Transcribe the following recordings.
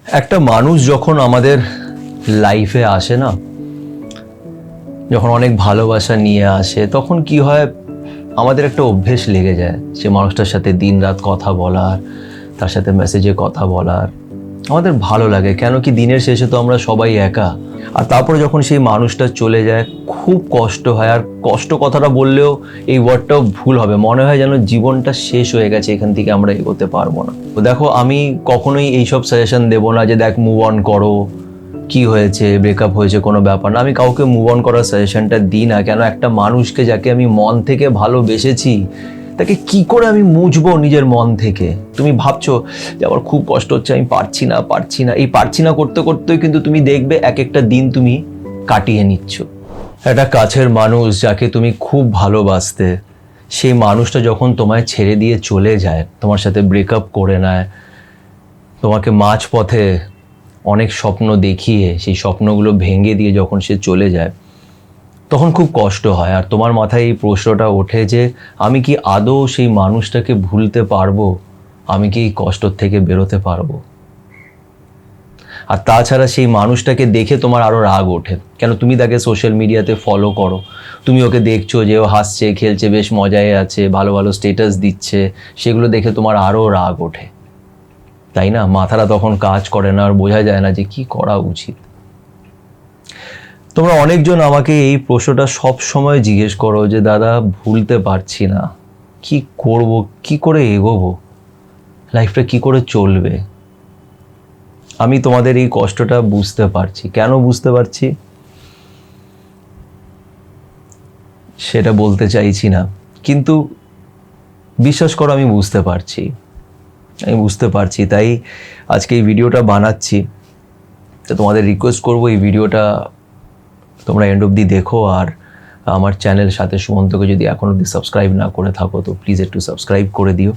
একটা মানুষ যখন আমাদের লাইফে আসে না, যখন অনেক ভালোবাসা নিয়ে আসে, তখন কি হয়, আমাদের একটা অভ্যেস লেগে যায় সে মানুষটার সাথে দিনরাত কথা বলার, তার সাথে মেসেজে কথা বলার। আমাদের ভালো লাগে, কেন কি দিনের শেষে তো আমরা সবাই একা। আর তারপরে যখন সেই মানুষটা চলে যায় খুব কষ্ট হয়। আর কষ্ট কথাটা বললেও এই ওয়ার্ডটাও ভুল হবে, মনে হয় যেন জীবনটা শেষ হয়ে গেছে, এখান থেকে আমরা এগোতে পারবো না। তো দেখো, আমি কখনোই এইসব সাজেশন দেবো না যে দেখ মুভ অন করো, কি হয়েছে, ব্রেকআপ হয়েছে, কোনো ব্যাপার না। আমি কাউকে মুভ অন করার সাজেশনটা দিই না। কেন, একটা মানুষকে যাকে আমি মন থেকে ভালোবেসেছি তাকে কি করে আমি মুছবো নিজের মন থেকে? তুমি ভাবছো যে আমার খুব কষ্ট হচ্ছে, আমি পারছি না, এই পারছি না করতে করতেই কিন্তু তুমি দেখবে এক একটা দিন তুমি কাটিয়ে নিচ্ছ। একটা কাছের মানুষ যাকে তুমি খুব ভালোবাসতে, সেই মানুষটা যখন তোমায় ছেড়ে দিয়ে চলে যায়, তোমার সাথে ব্রেকআপ করে নেয়, তোমাকে মাঝপথে অনেক স্বপ্ন দেখিয়ে সেই স্বপ্নগুলো ভেঙে দিয়ে যখন সে চলে যায়, তখন খুব কষ্ট হয়। আর তোমার মাথায় এই প্রশ্নটা ওঠে যে আমি কি আদৌ সেই মানুষটাকে ভুলতে পারবো? আমি কি এই কষ্ট থেকে বেরোতে পারবো? আর তাছাড়া সেই মানুষটাকে দেখে তোমার আরও রাগ ওঠে, কেন তুমি তাকে সোশ্যাল মিডিয়াতে ফলো করো, তুমি ওকে দেখছো যে ও হাসছে, খেলছে, বেশ মজায় আছে, ভালো ভালো স্টেটাস দিচ্ছে, সেগুলো দেখে তোমার আরও রাগ ওঠে, তাই না? মাথাটা তখন কাজ করে না, আর বোঝা যায় না যে কি করা উচিত। তোমরা অনেকজন আমাকে এই প্রশ্নটা সব সময় জিজ্ঞেস করো যে দাদা, ভুলতে পারছি না, কি করব, কি করে এগোবো, লাইফটা কি করে চলবে? আমি তোমাদের এই কষ্টটা বুঝতে পারছি। কেন বুঝতে পারছি সেটা বলতে চাইছি না, কিন্তু বিশ্বাস করো আমি বুঝতে পারছি। তাই আজকে এই ভিডিওটা বানাচ্ছি। তো তোমাদের রিকোয়েস্ট করবো এই ভিডিওটা তোমরা এন্ড অবধি দেখো। আর আমার চ্যানেল সাথে সুমন্তকে যদি এখন অবধি সাবস্ক্রাইব না করে থাকো তো প্লিজ একটু সাবস্ক্রাইব করে দিও।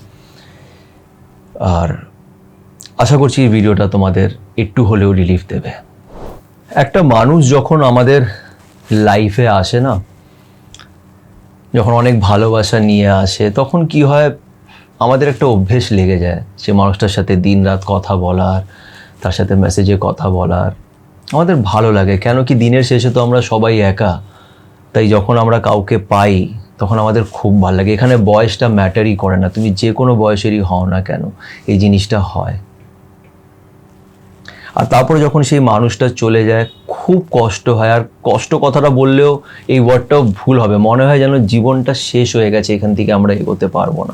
আর আশা করছি এই ভিডিওটা তোমাদের একটু হলেও রিলিফ দেবে। একটা মানুষ যখন আমাদের লাইফে আসে না, যখন অনেক ভালোবাসা নিয়ে আসে, তখন কি হয়, আমাদের একটা অভ্যেস লেগে যায় সে মানুষটার সাথে দিনরাত কথা বলার, তার সাথে মেসেজে কথা বলার। আমাদের ভালো লাগে, কেন কি দিনের শেষে তো আমরা সবাই একা। তাই যখন আমরা কাউকে পাই তখন আমাদের খুব ভালো লাগে। এখানে বয়সটা ম্যাটারই করে না, তুমি যে কোনো বয়সেরই হও না কেন, এই জিনিসটা হয়। আর তারপরে যখন সেই মানুষটা চলে যায় খুব কষ্ট হয়। আর কষ্ট কথাটা বললেও এই ওয়ার্ডটাও ভুল হবে, মনে হয় যেন জীবনটা শেষ হয়ে গেছে, এখান থেকে আমরা এগোতে পারবো না।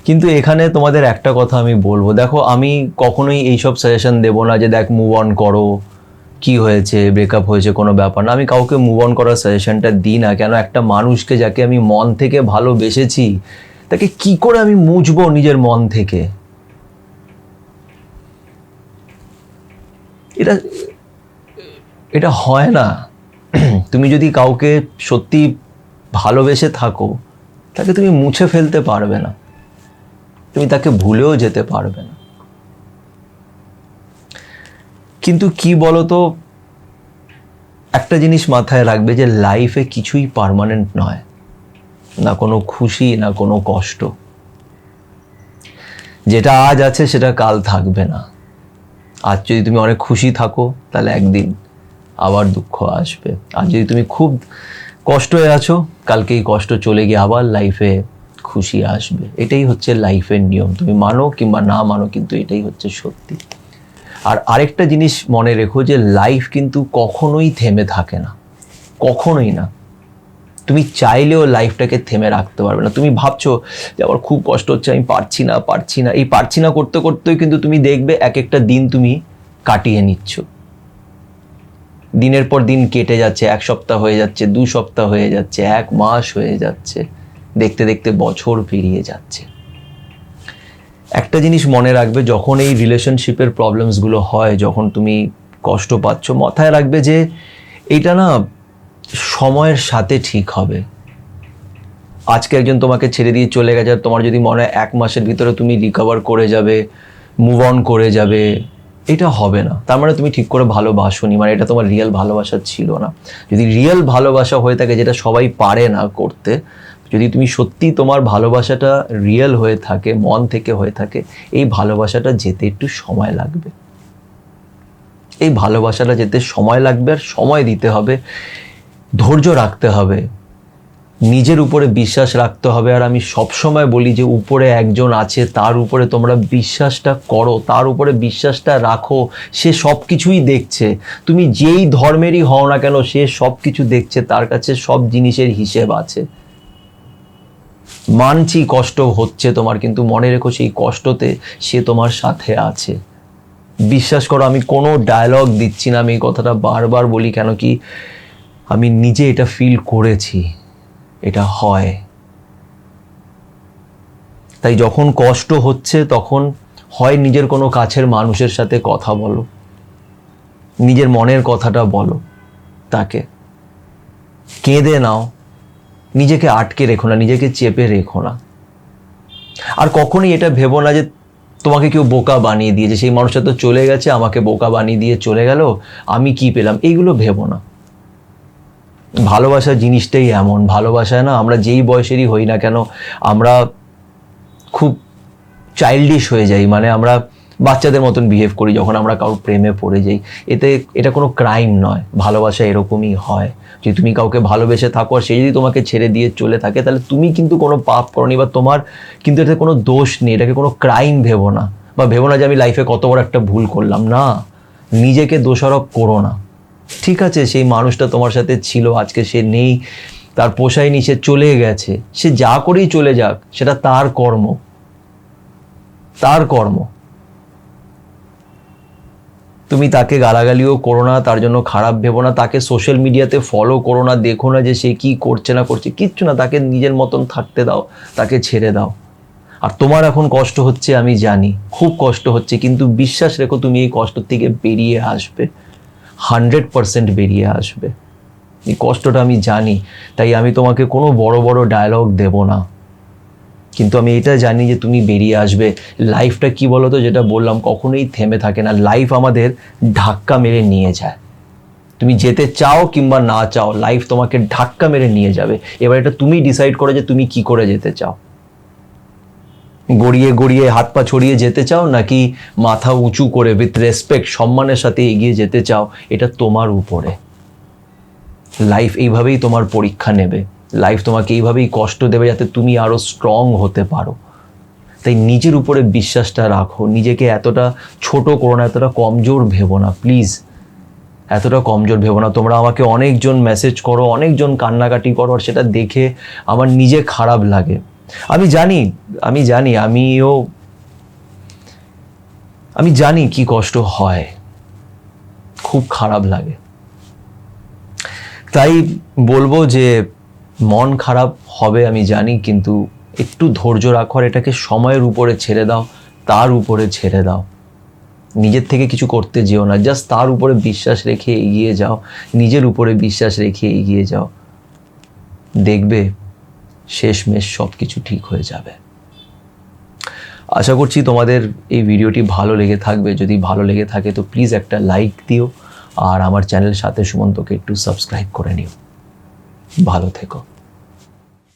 কিন্তু এখানে তোমাদের একটা কথা আমি বলবো, দেখো আমি কখনোই এইসব সাজেশন দেবো না যে দেখ মুভ অন করো, কি হয়েছে, ব্রেকআপ হয়েছে, কোনো ব্যাপার না। আমি কাউকে মুভ অন করার সাজেশনটা দিই না। কেন, একটা মানুষকে যাকে আমি মন থেকে ভালোবেসেছি তাকে কি করে আমি মুছবো নিজের মন থেকে? এটা এটা হয় না। তুমি যদি কাউকে সত্যি ভালোবেসে থাকো তাকে তুমি মুছে ফেলতে পারবে না, তুমি তাকে ভুলেও যেতে পারবে না। কিন্তু কি বলতো, একটা জিনিস মাথায় রাখবে যে লাইফে কিছুই পার্মানেন্ট নয়, না কোনো খুশি না কোনো কষ্ট। যেটা আজ আছে সেটা কাল থাকবে না। আজ যদি তুমি অনেক খুশি থাকো তাহলে একদিন আবার দুঃখ আসবে। আর যদি তুমি খুব কষ্ট হয়ে আছো, কালকে এই কষ্ট চলে গিয়ে আবার লাইফে খুশি আসবে। এটাই হচ্ছে লাইফের নিয়ম, তুমি মানো কিংবা না মানো, কিন্তু এটাই হচ্ছে সত্যি। আর আরেকটা জিনিস মনে রেখো যে লাইফ কিন্তু কখনোই থেমে থাকে না, কখনোই না। তুমি চাইলেও লাইফটাকে থেমে রাখতে পারবে না। তুমি ভাবছো যে আমার খুব কষ্ট হচ্ছে, আমি পারছি না, এই পারছি না করতে করতেই কিন্তু তুমি দেখবে এক একটা দিন তুমি কাটিয়ে নিচ্ছ। দিনের পর দিন কেটে যাচ্ছে, 1 সপ্তাহ হয়ে যাচ্ছে, 2 সপ্তাহ হয়ে যাচ্ছে, 1 মাস হয়ে যাচ্ছে, দেখতে দেখতে বছর পেরিয়ে যাচ্ছে। একটা জিনিস মনে রাখবে, যখন এই রিলেশনশিপের প্রবলেমসগুলো হয়, যখন তুমি কষ্ট পাচ্ছ, মাথায় রাখবে যে এইটা না সময়ের সাথে ঠিক হবে। আজকে একজন তোমাকে ছেড়ে দিয়ে চলে গেছে, তোমার যদি মনে হয় 1 মাসের ভিতরে তুমি রিকভার করে যাবে, মুভ অন করে যাবে, এটা হবে না। তার মানে তুমি ঠিক করে ভালোবাসোনি, মানে এটা তোমার রিয়েল ভালোবাসা ছিল না। যদি রিয়েল ভালোবাসা হয়ে থাকে, যেটা সবাই পারে না করতে, যদি তুমি সত্যি তোমার ভালোবাসাটা রিয়েল হয়ে থাকে, মন থেকে হয়ে থাকে, এই ভালোবাসাটা যেতে একটু সময় লাগবে। এই ভালোবাসাটা যেতে সময় লাগবে, আর সময় দিতে হবে, ধৈর্য রাখতে হবে, নিজের উপরে বিশ্বাস রাখতে হবে। আর আমি সবসময় বলি যে উপরে একজন আছে, তার উপরে তোমরা বিশ্বাসটা করো, তার উপরে বিশ্বাসটা রাখো। সে সব কিছুই দেখছে, তুমি যেই ধর্মেরই হও না কেন, সে সব কিছু দেখছে, তার কাছে সব জিনিসের হিসেব আছে। মানছি কষ্ট হচ্ছে তোমার, কিন্তু মনে রেখো সেই কষ্টতে সে তোমার সাথে আছে। বিশ্বাস করো, আমি কোনো ডায়লগ দিচ্ছি না, আমি এই কথাটা বারবার বলি কেন কি আমি নিজে এটা ফিল করেছি, এটা হয়। তাই যখন কষ্ট হচ্ছে তখন হয় নিজের কোনো কাছের মানুষের সাথে কথা বলো, নিজের মনের কথাটা বলো তাকে, কেঁদে নাও, নিজেকে আটকে রেখো না, নিজেকে চেপে রেখো না। আর কখনোই এটা ভেবো না যে তোমাকে কেউ বোকা বানিয়ে দিয়েছে, সেই মানুষটা তো চলে গেছে, আমাকে বোকা বানিয়ে দিয়ে চলে গেল, আমি কি পেলাম, এইগুলো ভেবো না। ভালোবাসা জিনিসটাই এমন, ভালোবাসায় না আমরা যেই বয়সেরই হই না কেন, আমরা খুব চাইল্ডিশ হয়ে যাই, মানে আমরা বাচ্চাদের মতন বিহেভ করি যখন আমরা কারোর প্রেমে পড়ে যাই। এটা কোনো ক্রাইম নয়, ভালোবাসা এরকমই হয়। যদি তুমি কাউকে ভালোবেসে থাকো আর সে যদি তোমাকে ছেড়ে দিয়ে চলে থাকে, তাহলে তুমি কিন্তু কোনো পাপ করনি, বা তোমার কিন্তু এতে কোনো দোষ নেই, এটাকে কোনো ক্রাইম ভেবো না, বা ভেবো না যে আমি লাইফে কত বড় একটা ভুল করলাম। না, নিজেকে দোষারোপ করো না। ঠিক আছে, সেই মানুষটা তোমার সাথে ছিল, আজকে সে নেই, তার পোষায়নি, সে চলে গেছে, সে যা করেই চলে যাক, সেটা তার কর্ম, তার কর্ম। তুমি তাকে গালাগালিও করো না, তার জন্য খারাপ ভেবো না, তাকে সোশ্যাল মিডিয়াতে ফলো করো না, দেখো না যে সে কি করছে না করছে, কিচ্ছু না, তাকে নিজের মতন থাকতে দাও, তাকে ছেড়ে দাও। আর তোমার এখন কষ্ট হচ্ছে, আমি জানি খুব কষ্ট হচ্ছে, কিন্তু বিশ্বাস রেখো তুমি এই কষ্ট থেকে বেরিয়ে আসবে, 100% বেরিয়ে আসবে। এই কষ্টটা আমি জানি, তাই আমি তোমাকে কোনো বড় বড় ডায়লগ দেব না, কিন্তু আমি এটা জানি যে তুমি বেরিয়ে আসবে। লাইফটা কি বলো তো, যেটা বললাম, কখনোই থেমে থাকে না, লাইফ আমাদের ধাক্কা মেরে নিয়ে যায়। তুমি যেতে চাও কিংবা না চাও, লাইফ তোমাকে ধাক্কা মেরে নিয়ে যাবে। এবার এটা তুমি ডিসাইড করো যে তুমি কি করে যেতে চাও, গড়িয়ে গড়িয়ে হাত পা ছড়িয়ে যেতে চাও, নাকি মাথা উঁচু করে উইথ রেসপেক্ট সম্মানের সাথে এগিয়ে যেতে চাও, এটা তোমার উপরে। লাইফ এইভাবেই তোমার পরীক্ষা নেবে, লাইফ তোমাকে এইভাবেই কষ্ট দেবে যাতে তুমি আরো স্ট্রং হতে পারো। তাই নিজের উপরে বিশ্বাসটা রাখো, নিজেকে এতটা ছোট করো না, এতটা কমজোর ভেবো না, প্লিজ এতটা কমজোর ভেবো না। তোমরা আমাকে অনেকজন মেসেজ করো, অনেকজন কান্নাকাটি করো, আর সেটা দেখে আমার নিজে খারাপ লাগে। আমি জানি আমি জানি কি কষ্ট হয়, খুব খারাপ লাগে। তাই বলবো যে মন খারাপ হবে আমি জানি, কিন্তু একটু ধৈর্য রাখো, আর এটাকে সময়ের উপরে ছেড়ে দাও, তার উপরে ছেড়ে দাও। নিজের থেকে কিছু করতে যেও না, জাস্ট তার উপরে বিশ্বাস রেখে এগিয়ে যাও, নিজের উপরে বিশ্বাস রেখে এগিয়ে যাও, দেখবে শেষমেশ সব কিছু ঠিক হয়ে যাবে। আশা করছি তোমাদের এই ভিডিওটি ভালো লেগে থাকবে। যদি ভালো লেগে থাকে তো প্লিজ একটা লাইক দিও, আর আমার চ্যানেল সাথে সুমন্তকে একটু সাবস্ক্রাইব করে নিও। ভালো থেকো।